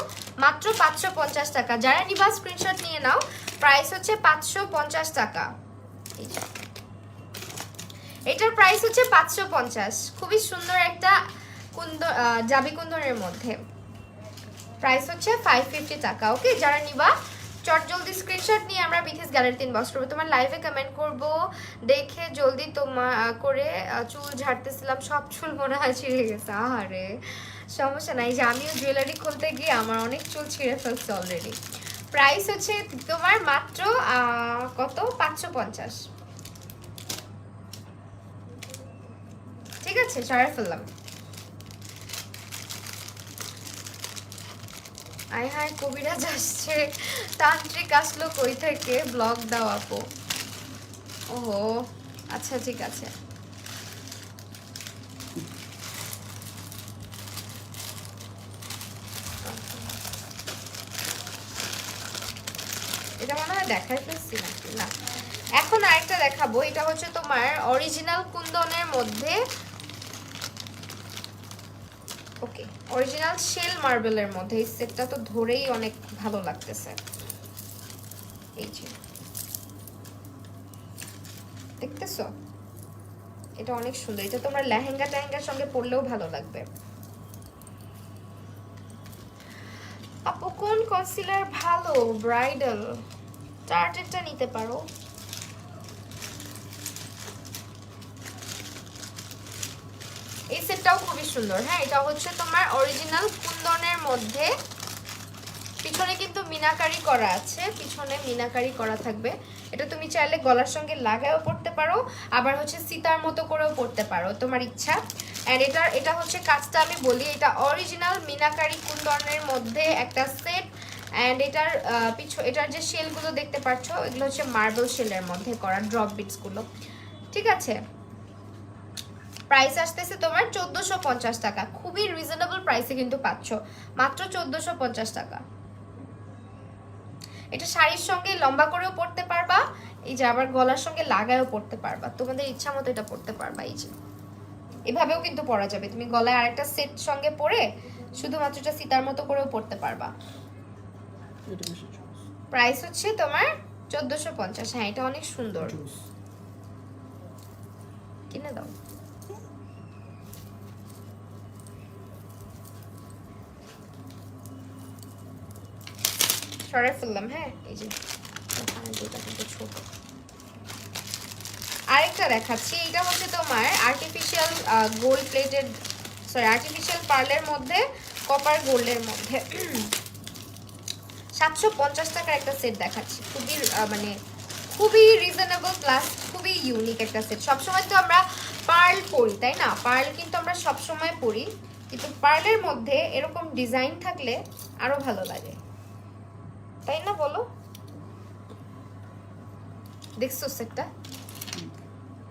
মাত্র 550 টাকা। যারা নিবা স্ক্রিনশট নিয়ে নাও। প্রাইস হচ্ছে 550 টাকা। এটার প্রাইস হচ্ছে 550। খুবই সুন্দর একটা জাবি কুন্দনের মধ্যে। প্রাইস হচ্ছে 550 টাকা। ওকে, যারা নিবা চট জলদি স্ক্রিনশট নিয়ে আমরা বিথিস গ্যালারিতে ইনবক্স করবো। তোমার লাইভে কমেন্ট করব দেখে জলদি তোমার করে চুল ঝাড়তেছিলাম, সব চুল মনে হয় ছিঁড়ে গেছে। আহারে, সমস্যা নাই, যে আমিও জুয়েলারি খুলতে গিয়ে আমার অনেক চুল ছিঁড়ে ফেলছে অলরেডি। প্রাইস হচ্ছে তোমার মাত্র কত, 550। ঠিক আছে, সরাই ফেললাম। আয় হায়, কবিরাজ আসছে, তান্ত্রিক আসলো কই থেকে, ব্লগ দাও আপু। ওহো, আচ্ছা ঠিক আছে। এটা মনে হয় দেখাই ফেলছি নাকি, না। এখন আরেকটা দেখাবো, এটা হচ্ছে তোমার অরিজিনাল কুন্দনের মধ্যে, ওকে, অরিজিনাল শেল মার্বেলের মধ্যে। এই সেটটা তো ধরেই অনেক ভালো লাগতেছে। এই যে দেখতেছো, এটা অনেক সুন্দর। এটা তোমরা লেহেঙ্গা টেহেঙ্গার সঙ্গে পরলেও ভালো লাগবে। আপু কোন কনসিলার ভালো ব্রাইডাল? টার্টেরটা নিতে পারো। এই সেটটাও খুবই সুন্দর। হ্যাঁ, এটা হচ্ছে তোমার অরিজিনাল কুন্দনের মধ্যে। পিছনে কিন্তু মিনাকারি করা আছে, পিছনে মিনাকারি করা থাকবে। এটা তুমি চাইলে গলার সঙ্গে লাগায়ও পড়তে পারো, আবার হচ্ছে সীতার মতো করেও পড়তে পারো, তোমার ইচ্ছা। অ্যান্ড এটা হচ্ছে কাজটা আমি বলি, এটা অরিজিনাল মিনাকারি কুন্দনের মধ্যে একটা সেট। অ্যান্ড এটার যে শেলগুলো দেখতে পাচ্ছ, এগুলো হচ্ছে মার্বেল শেলের মধ্যে করা ড্রপ বিটসগুলো। ঠিক আছে, প্রাইস আসতেছে তোমার 1450 টাকা। খুবই রিজনেবল প্রাইসে কিন্তু পাচ্ছ, মাত্র 1450 টাকা। এটা শাড়ির সঙ্গে লম্বা করেও পরতে পারবা, এই যে আবার গলার সঙ্গে লাগায়ও পরতে পারবা, তোমাদের ইচ্ছা মতো এটা পরতে পারবা। এই যে এভাবেও কিন্তু পরা যাবে, তুমি গলায় আরেকটা সেট সঙ্গে পরে শুধুমাত্র এটা সীতার মতো করেও পরতে পারবা। প্রাইস হচ্ছে তোমার 1450। হ্যাঁ, এটা অনেক সুন্দর, কিনে দাও। সরাই ফেললাম। হ্যাঁ, এই যে ছোট। আরেকটা দেখাচ্ছি, এটা হচ্ছে তোমার artificial gold plated, sorry artificial পার্লের মধ্যে কপার গোল্ডের মধ্যে 750 টাকার একটা সেট দেখাচ্ছি। খুবই মানে খুবই রিজনেবল প্লাস খুবই ইউনিক একটা সেট। সবসময় তো আমরা পার্ল পরি, তাই না? পার্ল কিন্তু আমরা সবসময় পরি, কিন্তু পার্লের মধ্যে এরকম ডিজাইন থাকলে আরো ভালো লাগে, তাই না বলো? দেখছো সেটটা?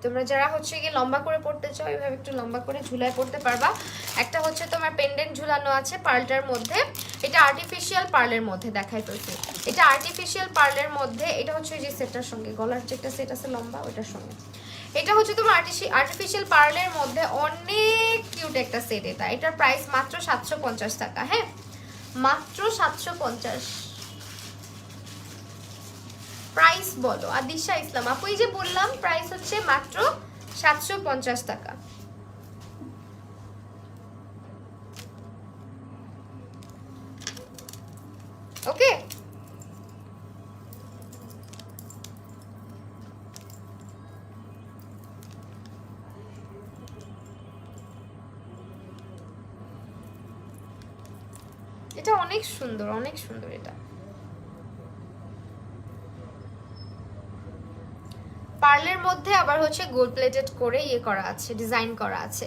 তোমরা যারা হচ্ছে গিয়ে লম্বা করে পড়তে চাও, এভাবে একটু লম্বা করে ঝুলায় পড়তে পারবা। একটা হচ্ছে তোমার পেন্ডেন্ট ঝুলানো আছে পার্লটার মধ্যে, এটা আর্টিফিশিয়াল পার্লের মধ্যে দেখাই ফেলছি। এটা আর্টিফিশিয়াল পার্লের মধ্যে, এটা হচ্ছে যে সেটটার সঙ্গে গলার যে একটা সেট আছে লম্বা, ওটার সঙ্গে এটা হচ্ছে তোমার আর্টিফিশিয়াল পার্লের মধ্যে অনেক কিউট একটা সেট। এটার প্রাইস মাত্র 750 টাকা। হ্যাঁ, মাত্র 750। প্রাইস বলো আদিশা ইসলাম আপু, এই যে বললাম প্রাইস হচ্ছে মাত্র 750 টাকা। ওকে, এটা অনেক সুন্দর, অনেক সুন্দর। এটা পার্লের মধ্যে আবার হচ্ছে গোল্ড প্লেটেড করে ইয়ে করা আছে, ডিজাইন করা আছে,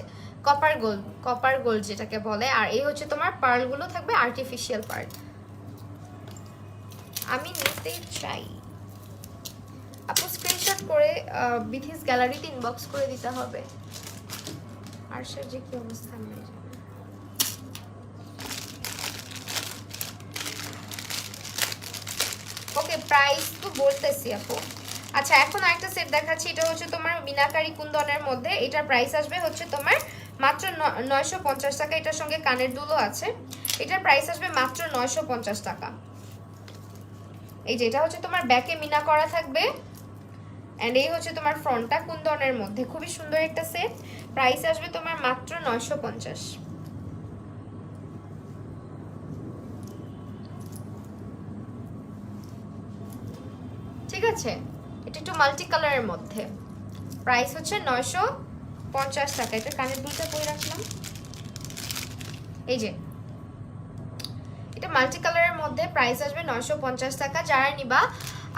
কপার গোল্ড যেটাকে বলে। আর এই হচ্ছে তোমার পার্লগুলো থাকবে আর্টিফিশিয়াল পার্ল। আমি নিতে চাই, স্ক্রিনশট করে বিথিস গ্যালারিতে ইনবক্স করে দিতে হবে। আর সে যে কি অবস্থা হয়ে যাবে। ওকে, প্রাইস তো বলতেছি আপু। আচ্ছা, এখন আরেকটা সেট দেখাচ্ছি। এটা হচ্ছে তোমার মিনাকারি কুন্দনের মধ্যে। এটার প্রাইস আসবে হচ্ছে তোমার মাত্র 950 টাকা। এটার সঙ্গে কানের দুলও আছে। এটার প্রাইস আসবে মাত্র 950 টাকা। এই যে এটা হচ্ছে তোমার ব্যাকে মিনা করা থাকবে, এন্ড এই হচ্ছে তোমার ফ্রন্টটা কুন্দনের মধ্যে। খুবই সুন্দর একটা সেট। প্রাইস আসবে তোমার মাত্র 950। ঠিক আছে, এটা একটু মাল্টি কালারের মধ্যে। প্রাইস হচ্ছে 950 টাকা। এটা কানের দুলটা কই রাখলাম, এই যে এটা মাল্টি কালারের মধ্যে। প্রাইস আসবে 950 টাকা। যারা নিবা,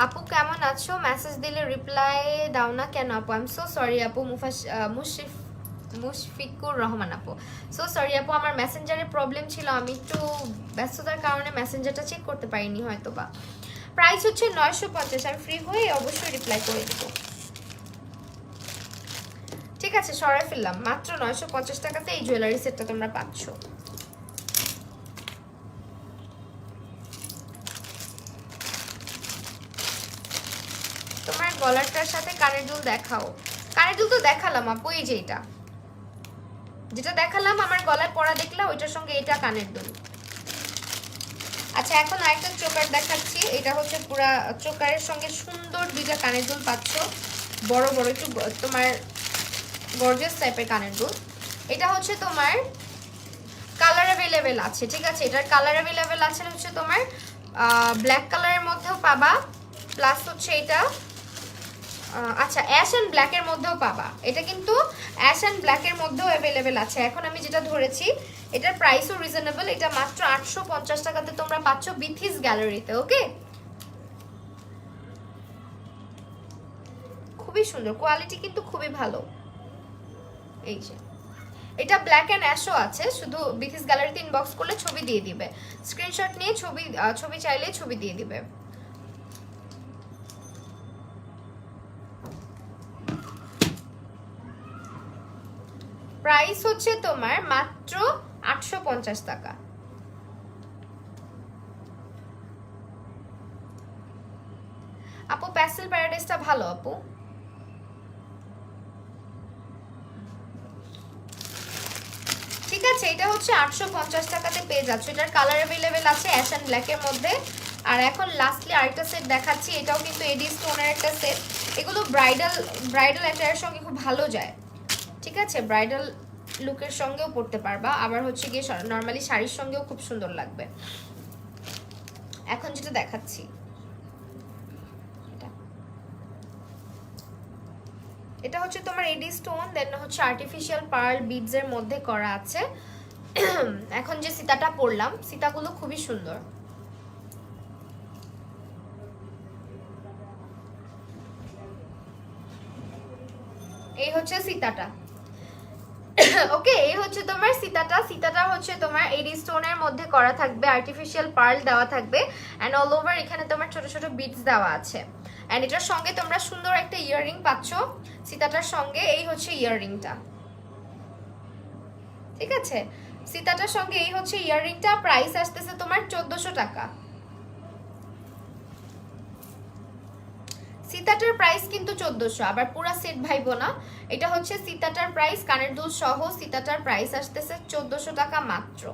আপু কেমন আছো, মেসেজ দিলে রিপ্লাই দাও না কেন আপু? আই এম সো সরি আপু। মুশফিকুর রহমান আপু, সো সরি আপু, আমার মেসেঞ্জারে প্রবলেম ছিল, আমি একটু ব্যস্ততার কারণে মেসেঞ্জারটা চেক করতে পারিনি হয়তো বা। প্রাইস হচ্ছে 950। আমি ফ্রি হয়ে অবশ্যই রিপ্লাই করে দেবো। ঠিক আছে, সরাই ফেললাম। মাত্র 950 টাকাতে এই জুয়েলারি সেটটা তোমরা পাচ্ছ। তোমার গলারটার সাথে কানের দুল দেখাও। কানের দুল তো দেখালাম আপু, এই যে এটা যেটা দেখালাম আমার গলায় পরা দেখলা, ওইটার সঙ্গে এটা কানের দুল। আচ্ছা, এখন আরেকটা চোকার দেখাচ্ছি। এটা হচ্ছে পুরা চোকারের সঙ্গে সুন্দর দুইটা কানের দুল পাচ্ছ, বড় বড় একটু তোমার গর্জিয়াস টাইপের কানের দুল। এটা হচ্ছে তোমার কালার অ্যাভেলেবেল আছে। ঠিক আছে, এটার কালার অ্যাভেলেবেল আছে হচ্ছে তোমার ব্ল্যাক কালারের মধ্যেও পাবা, প্লাস হচ্ছে এটা আচ্ছা অ্যাশ অ্যান্ড ব্ল্যাকের মধ্যেও পাবা। এটা কিন্তু অ্যাশ অ্যান্ড ব্ল্যাকের মধ্যেও অ্যাভেলেবেল আছে। এখন আমি যেটা ধরেছি এটার প্রাইসও রিজনেবল। এটা মাত্র 850 টাকাতে তোমরা পাচ্ছ বিথিস গ্যালারিতে। ওকে, খুবই সুন্দর, কোয়ালিটি কিন্তু খুবই ভালো। এই যে এটা ব্ল্যাক অ্যান্ড অ্যাশও আছে। শুধু বিথিস গ্যালারিতে ইনবক্স করলে ছবি দিয়ে দিবে, স্ক্রিনশট নিয়ে ছবি চাইলে ছবি দিয়ে দিবে। প্রাইস হচ্ছে তোমার মাত্র 850 টাকা। আপু প্যাসেল প্যারাডাইসটা ভালো আপু। ঠিক আছে, এটা হচ্ছে 850 টাকাতে পেয়ে যাচ্ছে। এটার কালার অ্যাভেলেবেল আছে অ্যাশ অ্যান্ড ব্ল্যাকের মধ্যে। আর এখন লাস্টলি আরেকটা সেট দেখাচ্ছি। এটাও কিন্তু এডি স্টোনের একটা সেট। এগুলো ব্রাইডাল অ্যাটায়ারের সঙ্গে খুব ভালো যায়। ঠিক আছে, ব্রাইডাল লুকের সঙ্গেও পরতে পারবা, আবার হচ্ছে গিয়ে নর্মালি শাড়ির সঙ্গেও খুব সুন্দর লাগবে। এখন যেটা দেখাচ্ছি এটা হচ্ছে তোমার এডি স্টোন, দেন হচ্ছে আর্টিফিশিয়াল পার্ল বিডস এর মধ্যে করা আছে। এখন যে সীতাটা পরলাম, সীতাগুলো খুবই সুন্দর। এই হচ্ছে সীতাটা। ওকে, এই হচ্ছে তোমার সীতাটা হচ্ছে তোমার এডি স্টোনের মধ্যে করা থাকবে, আর্টিফিশিয়াল পার্ল দেওয়া থাকবে, এন্ড অল ওভার এখানে তোমার ছোট ছোট বিডস দেওয়া আছে। এন্ড এটার সঙ্গে তোমরা সুন্দর একটা ইয়াররিং পাচ্ছ সীতাটার সঙ্গে। এই হচ্ছে ইয়াররিংটা। ঠিক আছে, সীতাটার সঙ্গে এই হচ্ছে ইয়াররিংটা। প্রাইস আসতেছে তোমার 1400 টাকা। সীতাটার প্রাইস কিন্তু 1400, আবার পুরা সেট ভাইবো না। এটা হচ্ছে সীতাটার প্রাইস, কানের দুল সহ সীতাটার প্রাইস আসতেছে 1400 টাকা মাত্র।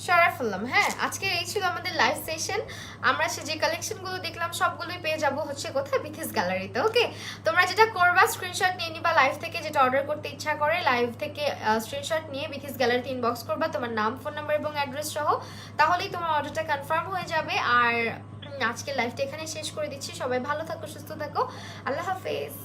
সরাই ফেললাম। হ্যাঁ, আজকে এই ছিল আমাদের লাইভ সেশন। আমরা যে কালেকশনগুলো দেখলাম সবগুলোই পেয়ে যাব হচ্ছে কোথায়, বিথিস গ্যালারিতে। ওকে, তোমরা যেটা করবা স্ক্রিনশট নিয়ে নিবা, লাইভ থেকে যেটা অর্ডার করতে ইচ্ছা করে লাইভ থেকে স্ক্রিনশট নিয়ে বিথিস গ্যালারিতে ইনবক্স করবা তোমার নাম, ফোন নাম্বার এবং অ্যাড্রেস সহ। তাহলেই তোমার অর্ডারটা কনফার্ম হয়ে যাবে। আর আজকে লাইভটা এখানে শেষ করে দিচ্ছি। সবাই ভালো থাকো, সুস্থ থাকো, আল্লাহ হাফেজ।